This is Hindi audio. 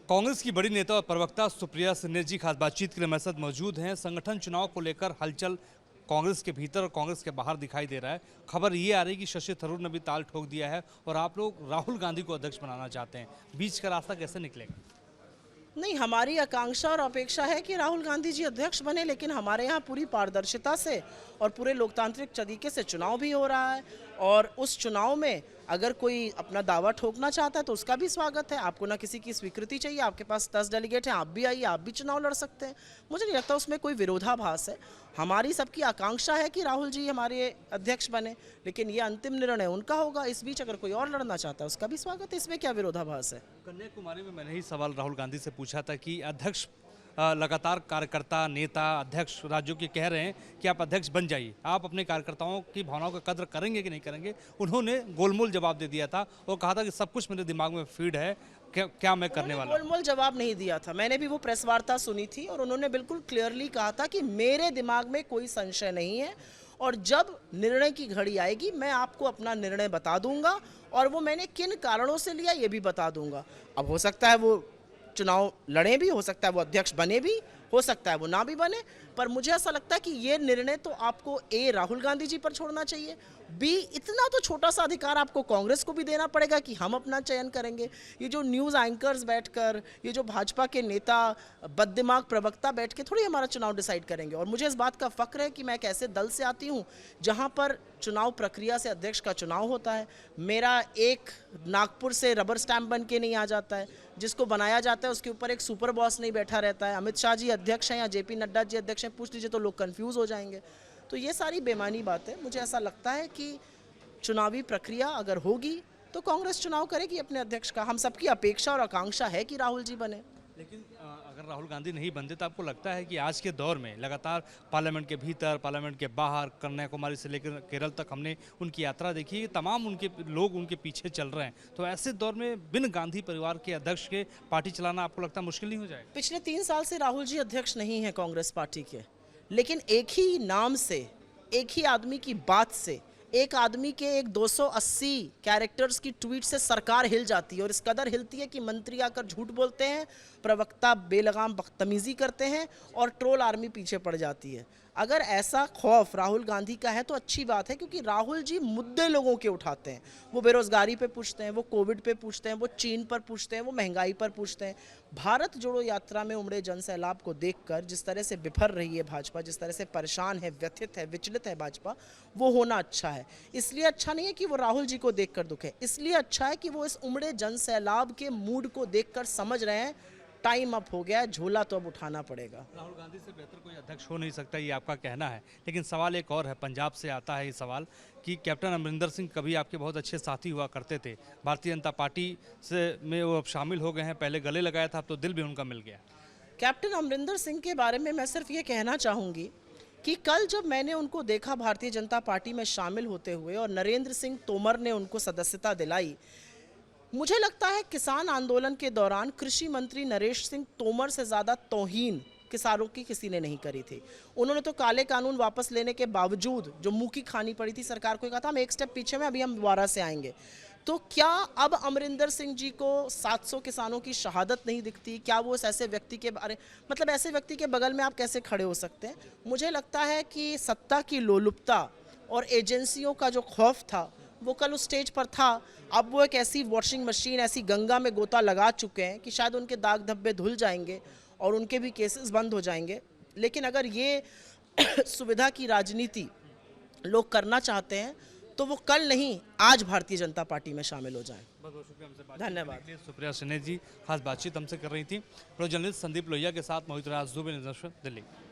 कांग्रेस की बड़ी नेता और प्रवक्ता सुप्रिया सिन्हा जी खास बातचीत के लिए हमारे साथ मौजूद हैं। संगठन चुनाव को लेकर हलचल कांग्रेस के भीतर और कांग्रेस के बाहर दिखाई दे रहा है। खबर ये आ रही है कि शशि थरूर ने भी ताल ठोक दिया है और आप लोग राहुल गांधी को अध्यक्ष बनाना चाहते हैं। बीच का रास्ता कैसे निकलेगा? नहीं, हमारी आकांक्षा और अपेक्षा है कि राहुल गांधी जी अध्यक्ष बने, लेकिन हमारे यहाँ पूरी पारदर्शिता से और पूरे लोकतांत्रिक तरीके से चुनाव भी हो रहा है। और उस चुनाव में अगर कोई अपना दावा ठोकना चाहता है तो उसका भी स्वागत है। आपको ना किसी की स्वीकृति चाहिए, आपके पास 10 डेलीगेट हैं, आप भी आइए, आप भी चुनाव लड़ सकते हैं। मुझे नहीं लगता उसमें कोई विरोधाभास है। हमारी सबकी आकांक्षा है कि राहुल जी हमारे अध्यक्ष बने, लेकिन ये अंतिम निर्णय उनका होगा। इस बीच अगर कोई और लड़ना चाहता है उसका भी स्वागत है, इसमें क्या विरोधाभास है। कन्याकुमारी में मैंने ही सवाल राहुल गांधी से पूछा था कि अध्यक्ष लगातार कार्यकर्ता नेता अध्यक्ष राज्यों के कह रहे हैं कि आप अध्यक्ष बन जाइए, आप अपने कार्यकर्ताओं की भावनाओं का कद्र करेंगे कि नहीं करेंगे। उन्होंने गोलमोल जवाब दे दिया था और कहा था कि सब कुछ मेरे दिमाग में फीड है, क्या मैं करने वाला हूं। गोलमोल जवाब नहीं दिया था, मैंने भी वो प्रेस वार्ता सुनी थी और उन्होंने बिल्कुल क्लियरली कहा था कि मेरे दिमाग में कोई संशय नहीं है और जब निर्णय की घड़ी आएगी मैं आपको अपना निर्णय बता दूंगा और वो मैंने किन कारणों से लिया ये भी बता दूंगा। अब हो सकता है वो चुनाव लड़े भी, हो सकता है वो अध्यक्ष बने भी, हो सकता है वो ना भी बने, पर मुझे ऐसा लगता है कि ये निर्णय तो आपको राहुल गांधी जी पर छोड़ना चाहिए, बी इतना तो छोटा सा अधिकार आपको कांग्रेस को भी देना पड़ेगा कि हम अपना चयन करेंगे। ये जो न्यूज़ एंकर्स बैठकर, ये जो भाजपा के नेता बददिमाग प्रवक्ता बैठ के थोड़ी हमारा चुनाव डिसाइड करेंगे। और मुझे इस बात का फक्र है कि मैं एक ऐसे दल से आती हूँ जहाँ पर चुनाव प्रक्रिया से अध्यक्ष का चुनाव होता है। मेरा एक नागपुर से रबर स्टैंप बन के नहीं आ जाता है, जिसको बनाया जाता है उसके ऊपर एक सुपर बॉस नहीं बैठा रहता है। अमित शाह जी अध्यक्ष हैं या जेपी नड्डा जी अध्यक्ष हैं, पूछ लीजिए तो लोग कंफ्यूज हो जाएंगे। तो ये सारी बेमानी बात है। मुझे ऐसा लगता है कि चुनावी प्रक्रिया अगर होगी तो कांग्रेस चुनाव करेगी अपने अध्यक्ष का। हम सबकी अपेक्षा और आकांक्षा है कि राहुल जी बने। लेकिन अगर राहुल गांधी नहीं बनते तो आपको लगता है कि आज के दौर में लगातार पार्लियामेंट के भीतर पार्लियामेंट के बाहर कन्याकुमारी से लेकर केरल तक हमने उनकी यात्रा देखी है, तमाम उनके लोग उनके पीछे चल रहे हैं, तो ऐसे दौर में बिन गांधी परिवार के अध्यक्ष के पार्टी चलाना आपको लगता है मुश्किल नहीं हो जाएगा? पिछले 3 साल से राहुल जी अध्यक्ष नहीं है कांग्रेस पार्टी के, लेकिन एक ही नाम से, एक ही आदमी की बात से, एक आदमी के एक 280 कैरेक्टर्स की ट्वीट से सरकार हिल जाती है। और इस कदर हिलती है कि मंत्री आकर झूठ बोलते हैं, प्रवक्ता बेलगाम बदतमीजी करते हैं और ट्रोल आर्मी पीछे पड़ जाती है। अगर ऐसा खौफ राहुल गांधी का है तो अच्छी बात है, क्योंकि राहुल जी मुद्दे लोगों के उठाते हैं। वो बेरोजगारी पे पूछते हैं, वो कोविड पे पूछते हैं, वो चीन पर पूछते हैं, वो महंगाई पर पूछते हैं। भारत जोड़ो यात्रा में उमड़े जन सैलाब को देखकर जिस तरह से बिफर रही है भाजपा, जिस तरह से परेशान है, व्यथित है, विचलित है भाजपा, वो होना अच्छा है। इसलिए अच्छा नहीं है कि वो राहुल जी को देखकर दुख है, इसलिए अच्छा है कि वो इस उमड़े जन सैलाब के मूड को देखकर समझ रहे हैं टाइम अप हो गया है, झोला तो अब उठाना पड़ेगा। राहुल गांधी से बेहतर कोई अध्यक्ष हो नहीं सकता, ये आपका कहना है। लेकिन सवाल एक और है, पंजाब से आता है ये सवाल कि कैप्टन अमरिंदर सिंह कभी आपके बहुत अच्छे साथी हुआ करते थे, भारतीय जनता पार्टी से में वो अब शामिल हो गए हैं, पहले गले लगाया था, अब तो दिल भी उनका मिल गया। कैप्टन अमरिंदर सिंह के बारे में मैं सिर्फ ये कहना चाहूँगी कि कल जब मैंने उनको देखा भारतीय जनता पार्टी में शामिल होते हुए और नरेंद्र सिंह तोमर ने उनको सदस्यता दिलाई, मुझे लगता है किसान आंदोलन के दौरान कृषि मंत्री नरेश सिंह तोमर से ज़्यादा तौहीन किसानों की किसी ने नहीं करी थी। उन्होंने तो काले कानून वापस लेने के बावजूद जो मुंह की खानी पड़ी थी सरकार को, कहा था हम एक स्टेप पीछे में, अभी हम दोबारा से आएंगे। तो क्या अब अमरिंदर सिंह जी को 700 किसानों की शहादत नहीं दिखती? क्या वो ऐसे व्यक्ति के बारे मतलब ऐसे व्यक्ति के बगल में आप कैसे खड़े हो सकते हैं? मुझे लगता है कि सत्ता की लोलुपता और एजेंसियों का जो खौफ था वो कल उस स्टेज पर था। अब वो एक ऐसी वॉशिंग मशीन, ऐसी गंगा में गोता लगा चुके हैं कि शायद उनके दाग धब्बे धुल जाएंगे और उनके भी केसेस बंद हो जाएंगे। लेकिन अगर ये सुविधा की राजनीति लोग करना चाहते हैं तो वो कल नहीं आज भारतीय जनता पार्टी में शामिल हो जाएं। बहुत बहुत शुक्रिया हमसे बात धन्यवाद। करने के लिए। सुप्रिया सिन्हा जी खास बातचीत हमसे कर रही थी। प्रो जर्नलिस्ट संदीप लोहिया के साथ मोहित राज, जुबे, दिल्ली।